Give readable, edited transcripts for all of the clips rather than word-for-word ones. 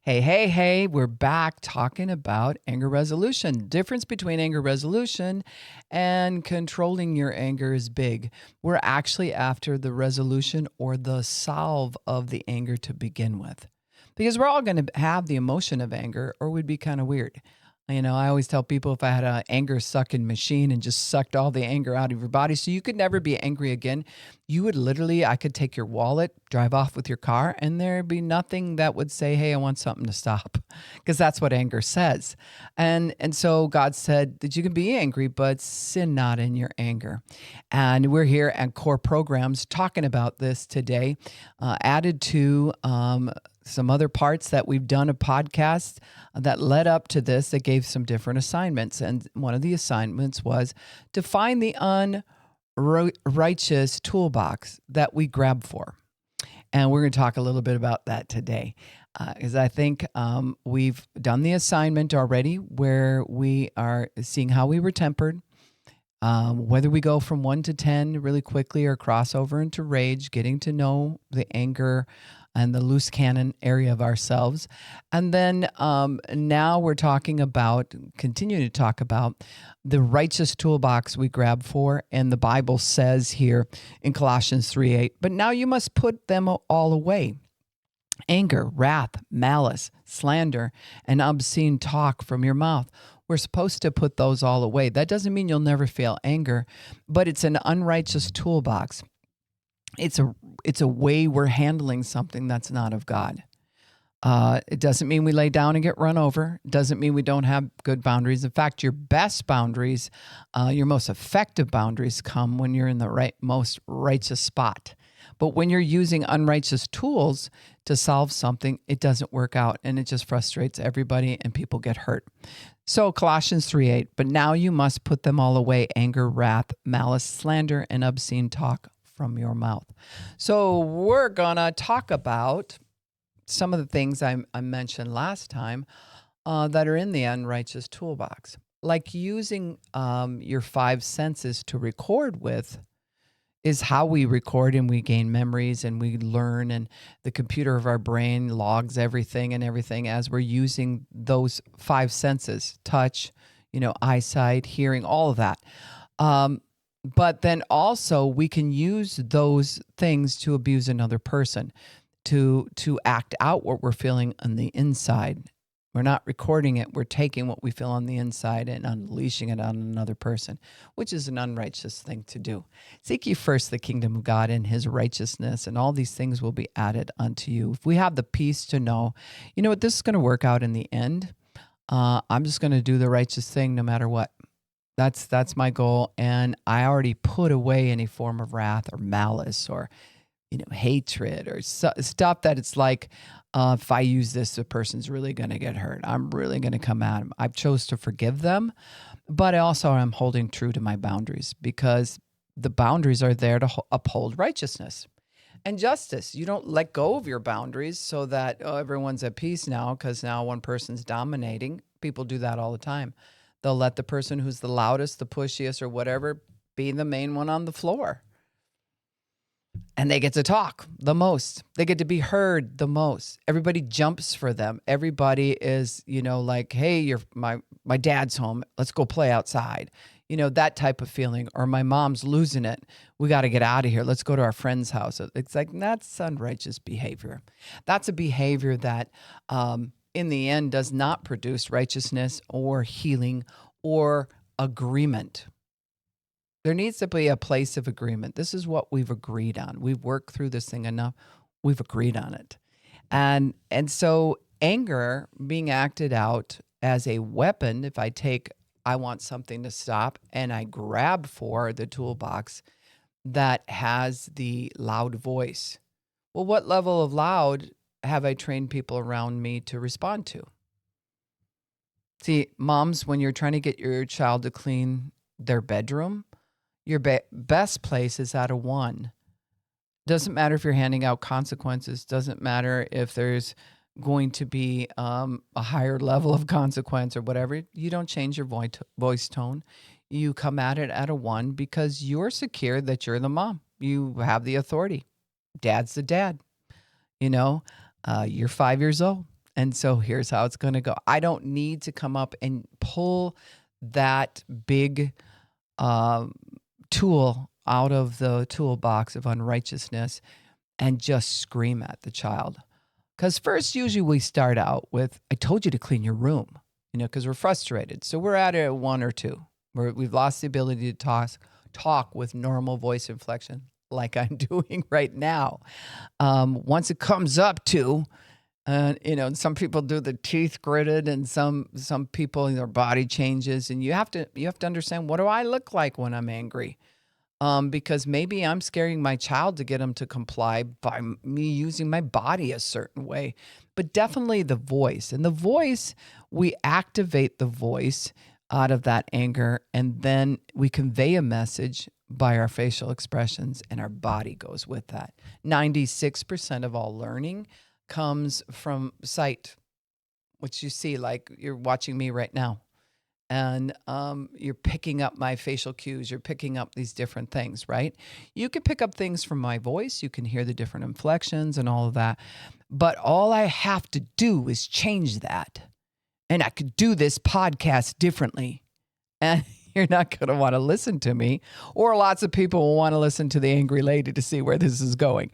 Hey, hey, hey, we're back talking about anger resolution. Difference between anger resolution and controlling your anger is big. We're actually after the resolution or the solve of the anger to begin with. Because we're all going to have the emotion of anger, or we'd be kind of weird. I always tell people if I had an anger sucking machine and just sucked all the anger out of your body so you could never be angry again, you would literally, I could take your wallet, drive off with your car, and there'd be nothing that would say, hey, I want something to stop. Because that's what anger says. And so God said that you can be angry, but sin not in your anger. And we're here at C.O.R.E programs talking about this today, added to some other parts that we've done a podcast that led up to this that gave some different assignments. And one of the assignments was to find the unrighteous toolbox that we grab for. And we're going to talk a little bit about that today. Because I think we've done the assignment already where we are seeing how we were tempered, whether we go from 1 to 10 really quickly or cross over into rage, getting to know the anger and the loose cannon area of ourselves. And then now we're continuing to talk about the righteous toolbox we grab for. And the Bible says here in Colossians 3:8, but now you must put them all away. Anger, wrath, malice, slander, and obscene talk from your mouth. We're supposed to put those all away. That doesn't mean you'll never feel anger, but it's an unrighteous toolbox. It's a way we're handling something that's not of God. It doesn't mean we lay down and get run over. It doesn't mean we don't have good boundaries. In fact, your best boundaries, your most effective boundaries come when you're in the most righteous spot. But when you're using unrighteous tools to solve something, it doesn't work out and it just frustrates everybody and people get hurt. So Colossians 3:8, but now you must put them all away, anger, wrath, malice, slander, and obscene talk from your mouth. So we're going to talk about some of the things I mentioned last time that are in the unrighteous toolbox, like using your 5 senses to record with is how we record and we gain memories and we learn, and the computer of our brain logs everything as we're using those 5 senses, touch, eyesight, hearing, all of that. But then also we can use those things to abuse another person, to act out what we're feeling on the inside. We're not recording it. We're taking what we feel on the inside and unleashing it on another person, which is an unrighteous thing to do. Seek ye first the kingdom of God and his righteousness, and all these things will be added unto you. If we have the peace to know, what this is going to work out in the end, I'm just going to do the righteous thing no matter what. That's my goal, and I already put away any form of wrath or malice or hatred or stuff that it's like, if I use this, the person's really going to get hurt. I'm really going to come at them. I've chose to forgive them, but also I'm holding true to my boundaries because the boundaries are there to uphold righteousness and justice. You don't let go of your boundaries so that everyone's at peace now because now one person's dominating. People do that all the time. They'll let the person who's the loudest, the pushiest, or whatever be the main one on the floor. And they get to talk the most. They get to be heard the most. Everybody jumps for them. Everybody is, like, hey, my dad's home. Let's go play outside. That type of feeling. Or my mom's losing it. We got to get out of here. Let's go to our friend's house. It's like, that's unrighteous behavior. That's a behavior that in the end does not produce righteousness or healing or agreement. There needs to be a place of agreement. This is what we've agreed on. We've worked through this thing enough. We've agreed on it. And so anger being acted out as a weapon, if I want something to stop and I grab for the toolbox that has the loud voice. Well, what level of loud have I trained people around me to respond to? See, moms, when you're trying to get your child to clean their bedroom, your best place is at a 1. Doesn't matter if you're handing out consequences. Doesn't matter if there's going to be a higher level of consequence or whatever. You don't change your voice tone. You come at it at a 1 because you're secure that you're the mom. You have the authority. Dad's the dad. You're 5 years old. And so here's how it's going to go. I don't need to come up and pull that big tool out of the toolbox of unrighteousness and just scream at the child. Because first, usually we start out with, I told you to clean your room, because we're frustrated. So we're at a 1 or 2 where we've lost the ability to talk with normal voice inflection like I'm doing right now. Once it comes up to, some people do the teeth gritted, and some people, their body changes, and you have to understand, what do I look like when I'm angry? Because maybe I'm scaring my child to get them to comply by me using my body a certain way, but definitely the voice. And the voice, we activate the voice out of that anger, and then we convey a message by our facial expressions, and our body goes with that. 96% of all learning comes from sight, which you see, like you're watching me right now. And you're picking up my facial cues. You're picking up these different things, right? You can pick up things from my voice. You can hear the different inflections and all of that. But all I have to do is change that. And I could do this podcast differently. And you're not going to want to listen to me. Or lots of people will want to listen to the angry lady to see where this is going.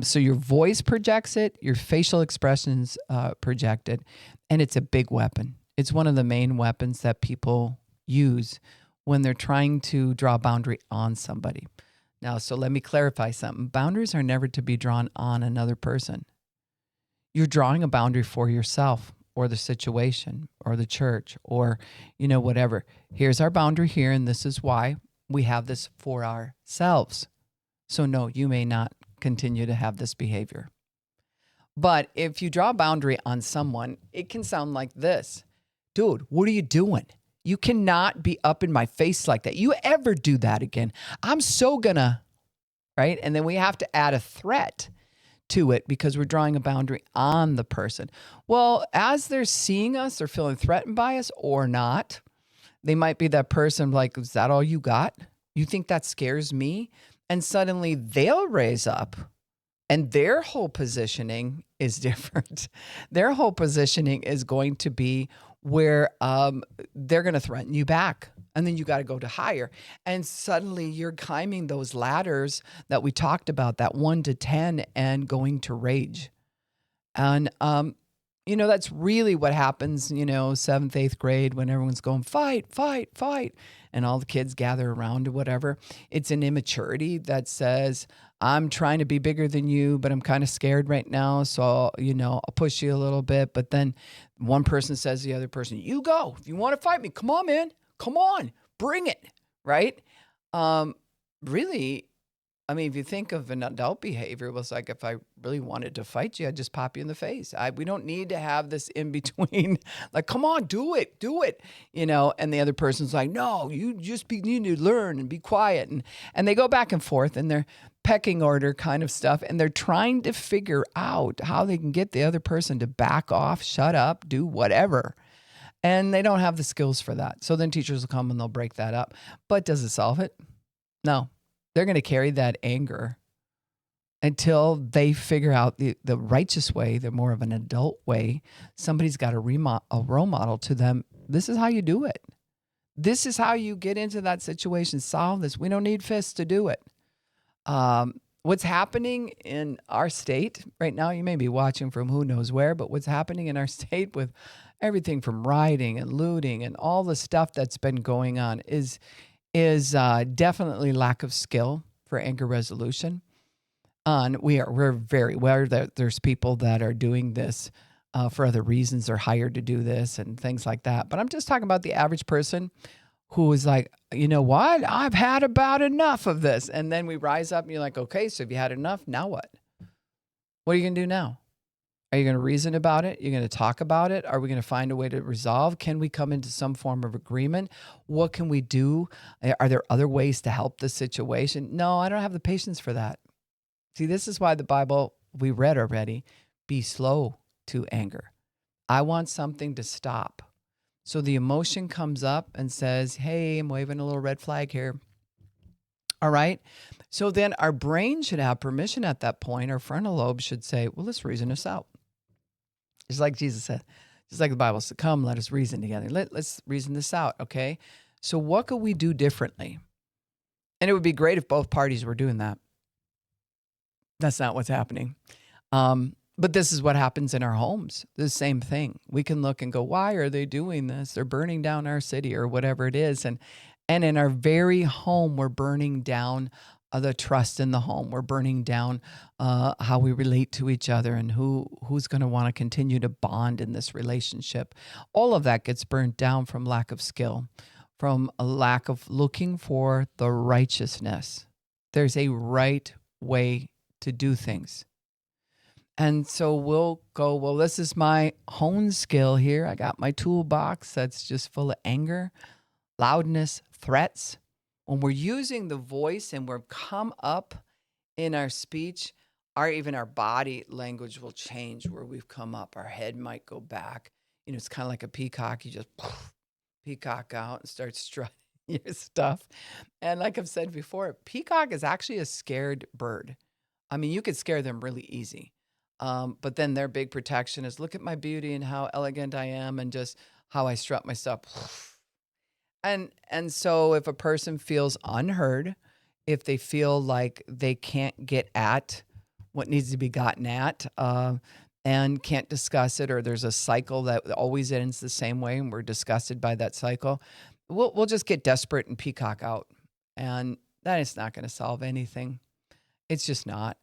So your voice projects it. Your facial expressions project it. And it's a big weapon. It's one of the main weapons that people use when they're trying to draw a boundary on somebody. Now, so let me clarify something. Boundaries are never to be drawn on another person. You're drawing a boundary for yourself or the situation or the church or, whatever. Here's our boundary here, and this is why we have this for ourselves. So no, you may not continue to have this behavior. But if you draw a boundary on someone, it can sound like this. Dude, what are you doing? You cannot be up in my face like that. You ever do that again, I'm so gonna, right? And then we have to add a threat to it because we're drawing a boundary on the person. Well, as they're seeing us, they're feeling threatened by us or not. They might be that person like, is that all you got? You think that scares me? And suddenly they'll raise up. And their whole positioning is different. Their whole positioning is going to be where they're going to threaten you back. And then you got to go to higher. And suddenly you're climbing those ladders that we talked about, that 1 to 10, and going to rage. And, that's really what happens, 7th, 8th grade, when everyone's going, fight, fight, fight. And all the kids gather around or whatever. It's an immaturity that says, I'm trying to be bigger than you, but I'm kind of scared right now. So, I'll push you a little bit. But then one person says to the other person, you go. If you want to fight me, come on, man. Come on. Bring it. Right? Really, if you think of an adult behavior, it was like, if I really wanted to fight you, I'd just pop you in the face. We don't need to have this in between, like, come on, do it. And the other person's like, no, you just need to learn and be quiet. And they go back and forth in their pecking order kind of stuff. And they're trying to figure out how they can get the other person to back off, shut up, do whatever. And they don't have the skills for that. So then teachers will come and they'll break that up. But does it solve it? No. They're going to carry that anger until they figure out the righteous way, the more of an adult way. Somebody's got a role model to them. This is how you do it. This is how you get into that situation, solve this. We don't need fists to do it. What's happening in our state right now, you may be watching from who knows where, but what's happening in our state with everything from rioting and looting and all the stuff that's been going on is definitely lack of skill for anger resolution. We're very aware that there's people that are doing this for other reasons. They're hired to do this and things like that. But I'm just talking about the average person who is like, you know what? I've had about enough of this. And then we rise up and you're like, okay, so have you had enough? Now what? What are you going to do now? Are you going to reason about it? You're going to talk about it? Are we going to find a way to resolve? Can we come into some form of agreement? What can we do? Are there other ways to help the situation? No, I don't have the patience for that. See, this is why the Bible we read already, be slow to anger. I want something to stop. So the emotion comes up and says, hey, I'm waving a little red flag here. All right. So then our brain should have permission at that point. Our frontal lobe should say, well, let's reason this out. Just like Jesus said, just like the Bible said, come, let us reason together. Let's reason this out, okay? So what could we do differently? And it would be great if both parties were doing that. That's not what's happening. But this is what happens in our homes. The same thing. We can look and go, why are they doing this? They're burning down our city or whatever it is. And in our very home, we're burning down the trust in the home. We're burning down how we relate to each other and who's going to want to continue to bond in this relationship. All of that gets burned down from lack of skill, from a lack of looking for the righteousness. There's a right way to do things. And so we'll go, well, this is my hone skill here. I got my toolbox that's just full of anger, loudness, threats. When we're using the voice and we're come up in our speech, even our body language will change where we've come up. Our head might go back. It's kind of like a peacock. You just peacock out and start strutting your stuff. And like I've said before, peacock is actually a scared bird. I mean, you could scare them really easy. But then their big protection is look at my beauty and how elegant I am and just how I strut my stuff. And so if a person feels unheard, if they feel like they can't get at what needs to be gotten at and can't discuss it, or there's a cycle that always ends the same way and we're disgusted by that cycle, we'll just get desperate and peacock out. And that is not going to solve anything. It's just not.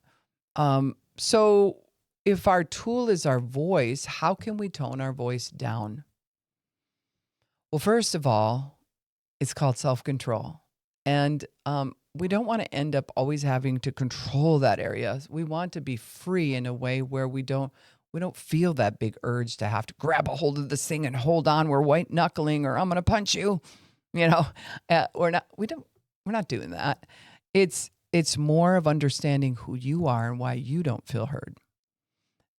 So if our tool is our voice, how can we tone our voice down? Well, first of all, it's called self-control. And we don't want to end up always having to control that area. We want to be free in a way where we don't feel that big urge to have to grab a hold of this thing and hold on. We're white knuckling, or I'm going to punch you. We're not doing that. It's more of understanding who you are and why you don't feel heard.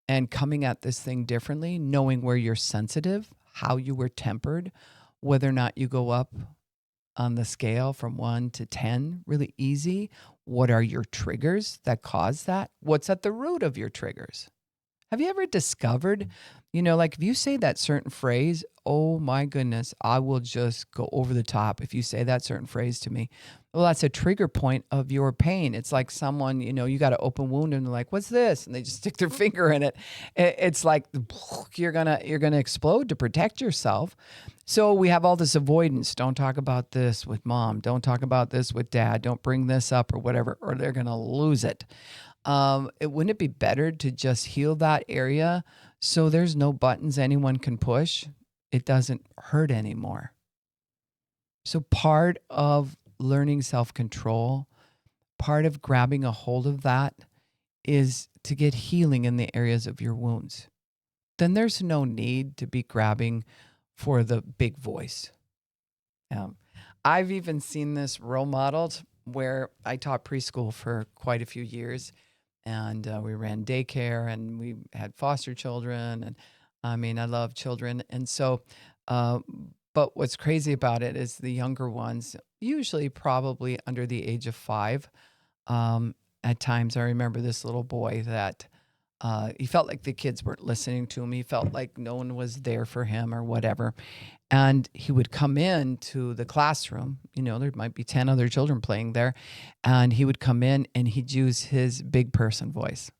And coming at this thing differently, knowing where you're sensitive, how you were tempered, whether or not you go up on the scale from 1 to 10, really easy. What are your triggers that cause that? What's at the root of your triggers? Have you ever discovered, like if you say that certain phrase, oh my goodness, I will just go over the top if you say that certain phrase to me. Well, that's a trigger point of your pain. It's like someone, you got an open wound and they're like, what's this? And they just stick their finger in it. It's like you're gonna explode to protect yourself. So we have all this avoidance. Don't talk about this with mom. Don't talk about this with dad. Don't bring this up or whatever, or they're gonna lose it. Wouldn't it be better to just heal that area so there's no buttons anyone can push? It doesn't hurt anymore. So part of learning self-control, part of grabbing a hold of that is to get healing in the areas of your wounds. Then there's no need to be grabbing for the big voice. I've even seen this role modeled where I taught preschool for quite a few years. And we ran daycare and we had foster children. And I love children. And so, but what's crazy about it is the younger ones, usually probably under the age of 5. At times, I remember this little boy that he felt like the kids weren't listening to him. He felt like no one was there for him or whatever. And he would come into the classroom, there might be 10 other children playing there. And he would come in and he'd use his big person voice.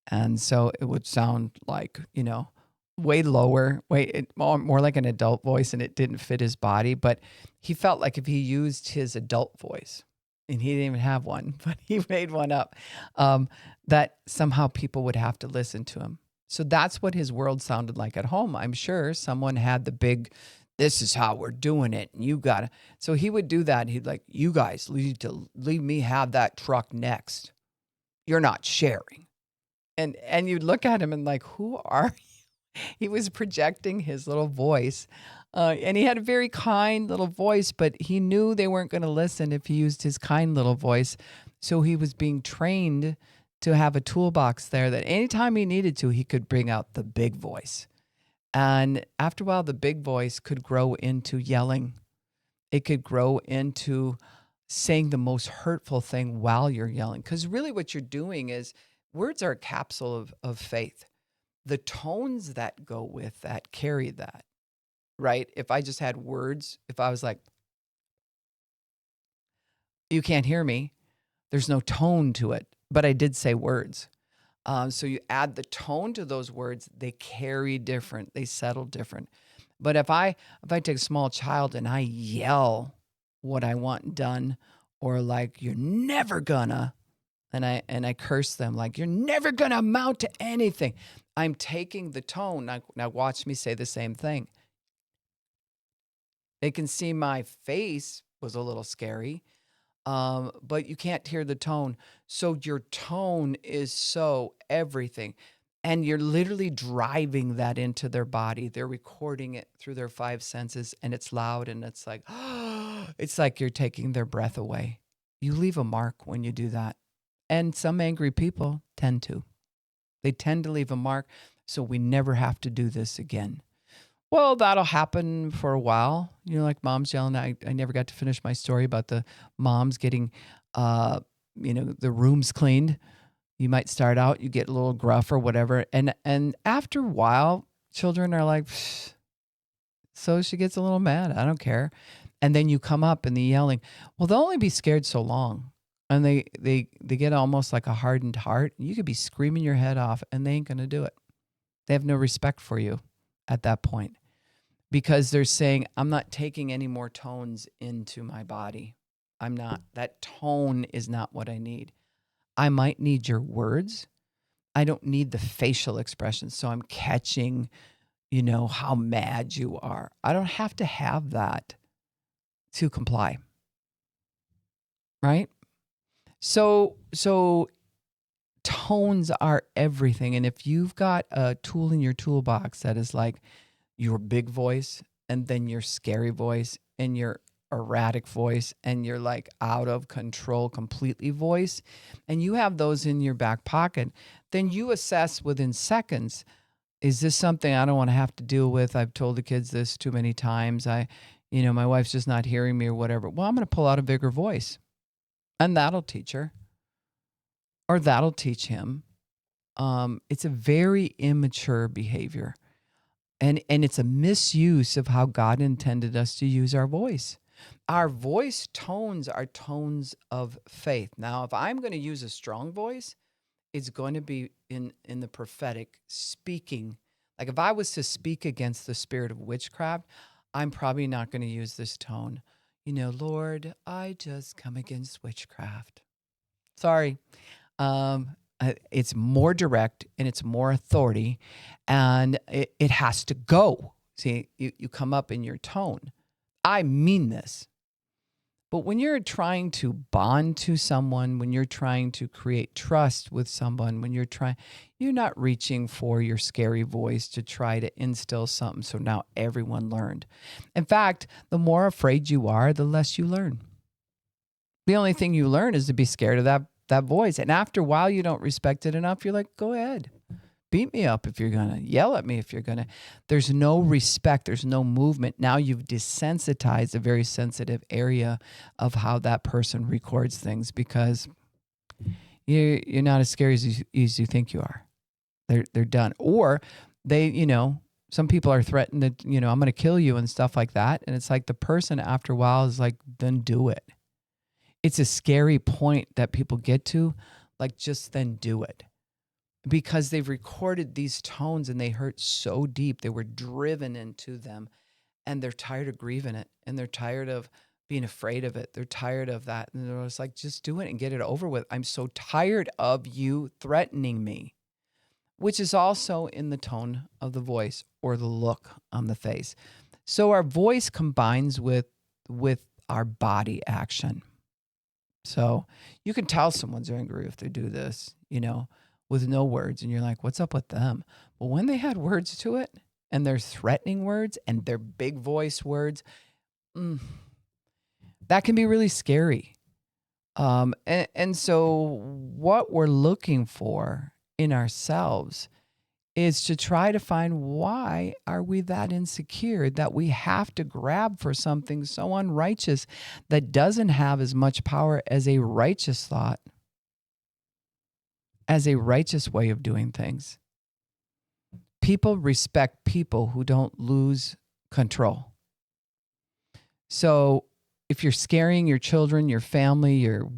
And so it would sound like, way lower, more like an adult voice, and it didn't fit his body. But he felt like if he used his adult voice, and he didn't even have one, but he made one up, that somehow people would have to listen to him. So that's what his world sounded like at home. I'm sure someone had the big, this is how we're doing it. And you got to. So he would do that. He'd like, you guys need to leave me have that truck next. You're not sharing. And you'd look at him and like, who are you? He was projecting his little voice. And he had a very kind little voice, but he knew they weren't going to listen if he used his kind little voice. So he was being trained to have a toolbox there that anytime he needed to, he could bring out the big voice. And after a while, the big voice could grow into yelling. It could grow into saying the most hurtful thing while you're yelling. Because really what you're doing is words are a capsule of faith. the tones that go with that carry that, right? If I just had words, if I was like, you can't hear me, there's no tone to it, but I did say words. So you add the tone to those words, they carry different, they settle different. But if I take a small child and I yell what I want done, or like you're never gonna, and I curse them like you're never gonna amount to anything, I'm taking the tone. Now watch me say the same thing. They can see my face was a little scary, but you can't hear the tone. So your tone is so everything. And you're literally driving that into their body. They're recording it through their five senses, and it's loud, and it's like, it's like you're taking their breath away. You leave a mark when you do that. And some angry people tend to. They tend to leave a mark, so we never have to do this again. Well, that'll happen for a while. Like mom's yelling. I never got to finish my story about the moms getting, uh, the rooms cleaned. You might start out, you get a little gruff or whatever. And after a while, children are like, "Psh." So she gets a little mad. I don't care. And then you come up and the yelling. Well, they'll only be scared so long. And they get almost like a hardened heart. You could be screaming your head off and they ain't going to do it. They have no respect for you at that point, because they're saying, I'm not taking any more tones into my body. I'm not. That tone is not what I need. I might need your words. I don't need the facial expressions. So I'm catching, how mad you are. I don't have to have that to comply. Right? So tones are everything. And if you've got a tool in your toolbox that is like your big voice, and then your scary voice, and your erratic voice, and your like out of control completely voice, and you have those in your back pocket, then you assess within seconds, is this something I don't want to have to deal with? I've told the kids this too many times. My wife's just not hearing me or whatever. Well, I'm going to pull out a bigger voice, and that'll teach her, or that'll teach him. It's a very immature behavior. And it's a misuse of how God intended us to use our voice. Our voice tones are tones of faith. Now, if I'm going to use a strong voice, it's going to be in the prophetic speaking. Like if I was to speak against the spirit of witchcraft, I'm probably not going to use this tone. Lord, I just come against witchcraft. Sorry. It's more direct and it's more authority, and it has to go. See, you come up in your tone. I mean this. But when you're trying to bond to someone, when you're trying to create trust with someone, you're not reaching for your scary voice to try to instill something so now everyone learned. In fact, the more afraid you are, the less you learn. The only thing you learn is to be scared of that voice. And after a while, you don't respect it enough. You're like, go ahead. Beat me up if you're going to. Yell at me if you're going to. There's no respect. There's no movement. Now you've desensitized a very sensitive area of how that person records things, because you're not as scary as you think you are. They're done. Or they, some people are threatened that, I'm going to kill you and stuff like that. And it's like the person after a while is like, then do it. It's a scary point that people get to, like, just then do it. Because they've recorded these tones and they hurt so deep. They were driven into them, and they're tired of grieving it, and they're tired of being afraid of it. They're tired of that. And they're just like, just do it and get it over with. I'm so tired of you threatening me, which is also in the tone of the voice or the look on the face. So our voice combines with our body action. So you can tell someone's angry if they do this, with no words. And you're like, what's up with them? But when they had words to it, and they're threatening words and they're big voice words, that can be really scary. And so what we're looking for in ourselves is to try to find, why are we that insecure that we have to grab for something so unrighteous that doesn't have as much power as a righteous thought, as a righteous way of doing things? People respect people who don't lose control. So if you're scaring your children, your family, your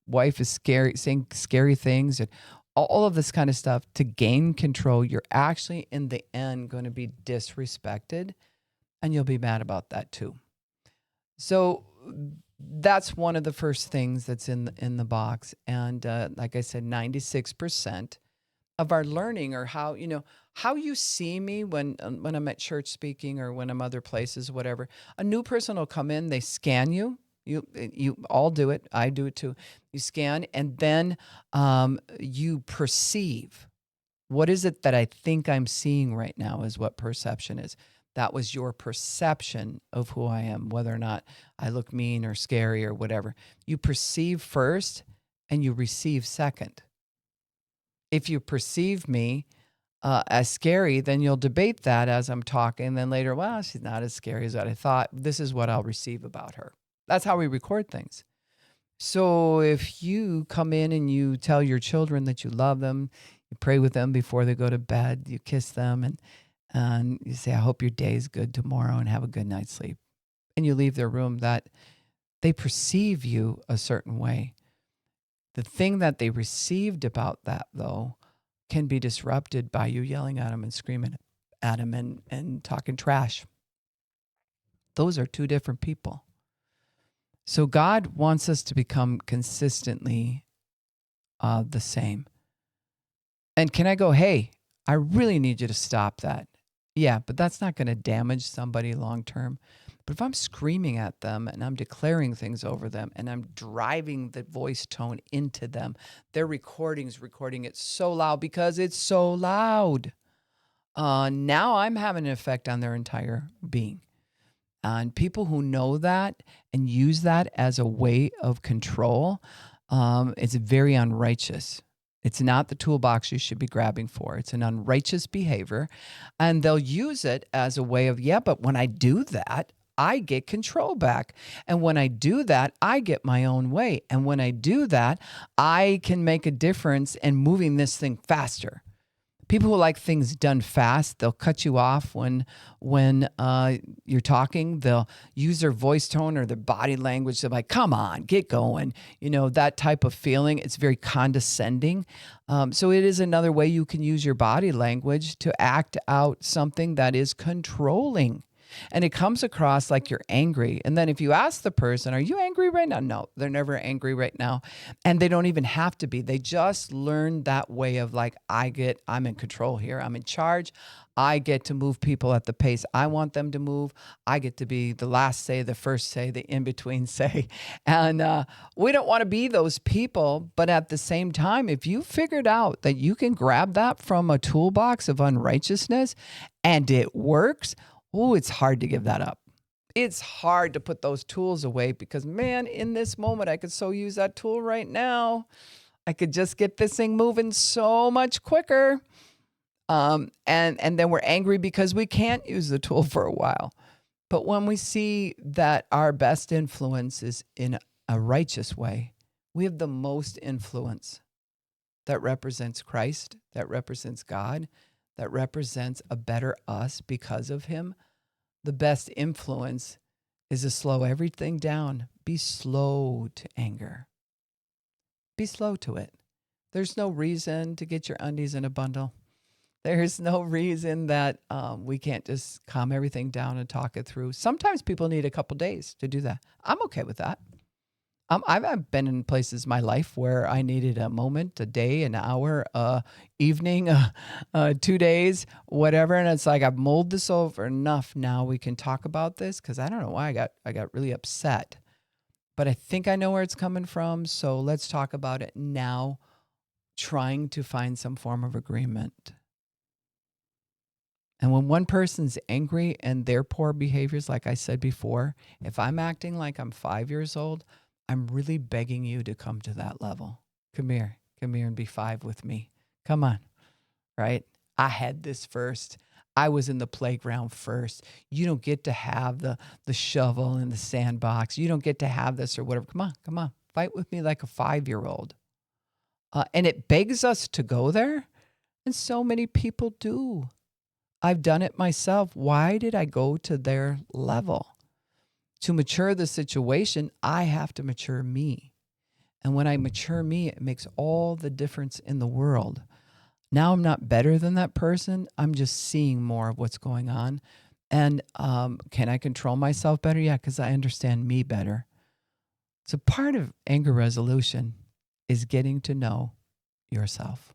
wife is saying scary things, and all of this kind of stuff to gain control, you're actually in the end going to be disrespected, and you'll be mad about that too. So that's one of the first things that's in the box. And like I said, 96% of our learning, or how you see me when I'm at church speaking, or when I'm other places, whatever. A new person will come in, they scan you. You all do it. I do it too. You scan, and then you perceive. What is it that I think I'm seeing right now is what perception is. That was your perception of who I am, whether or not I look mean or scary or whatever. You perceive first and you receive second. If you perceive me as scary, then you'll debate that as I'm talking. Then later, well, she's not as scary as what I thought. This is what I'll receive about her. That's how we record things. So if you come in and you tell your children that you love them, you pray with them before they go to bed, you kiss them, and you say, I hope your day is good tomorrow and have a good night's sleep. And you leave their room, that they perceive you a certain way. The thing that they received about that, though, can be disrupted by you yelling at them and screaming at them and talking trash. Those are two different people. So God wants us to become consistently the same. And can I go, hey, I really need you to stop that. Yeah, but that's not going to damage somebody long term. But if I'm screaming at them and I'm declaring things over them and I'm driving the voice tone into them, their recording's recording it so loud because it's so loud. Now I'm having an effect on their entire being. And people who know that and use that as a way of control, it's very unrighteous. It's not the toolbox you should be grabbing for. It's an unrighteous behavior. And they'll use it as a way of, yeah, but when I do that, I get control back. And when I do that, I get my own way. And when I do that, I can make a difference in moving this thing faster. People who like things done fast, they'll cut you off when you're talking. They'll use their voice tone or their body language. They're like, come on, get going. That type of feeling. It's very condescending. So it is another way you can use your body language to act out something that is controlling. And it comes across like you're angry. And then if you ask the person, are you angry right now? No, they're never angry right now. And they don't even have to be. They just learn that way of like, I'm in control here. I'm in charge. I get to move people at the pace I want them to move. I get to be the last say, the first say, the in-between say. And we don't want to be those people. But at the same time, if you figured out that you can grab that from a toolbox of unrighteousness and it works, it's hard to give that up. It's hard to put those tools away because, man, in this moment, I could so use that tool right now. I could just get this thing moving so much quicker. And then we're angry because we can't use the tool for a while. But when we see that our best influence is in a righteous way, we have the most influence that represents Christ, that represents God, that represents a better us because of him. The best influence is to slow everything down. Be slow to anger. Be slow to it. There's no reason to get your undies in a bundle. There's no reason that we can't just calm everything down and talk it through. Sometimes people need a couple days to do that. I'm okay with that. I've been in places in my life where I needed a moment, a day, an hour, evening, 2 days, whatever. And it's like, I've mulled this over enough. Now we can talk about this, because I don't know why I got really upset. But I think I know where it's coming from. So let's talk about it now, trying to find some form of agreement. And when one person's angry and their poor behaviors, like I said before, if I'm acting like I'm 5 years old, I'm really begging you to come to that level. Come here and be 5 with me. Come on, right? I had this first. I was in the playground first. You don't get to have the shovel in the sandbox. You don't get to have this or whatever. Come on. Fight with me like a 5-year-old. And it begs us to go there. And so many people do. I've done it myself. Why did I go to their level? To mature the situation, I have to mature me. And when I mature me, it makes all the difference in the world. Now I'm not better than that person. I'm just seeing more of what's going on. And can I control myself better? Yeah, because I understand me better. So part of anger resolution is getting to know yourself.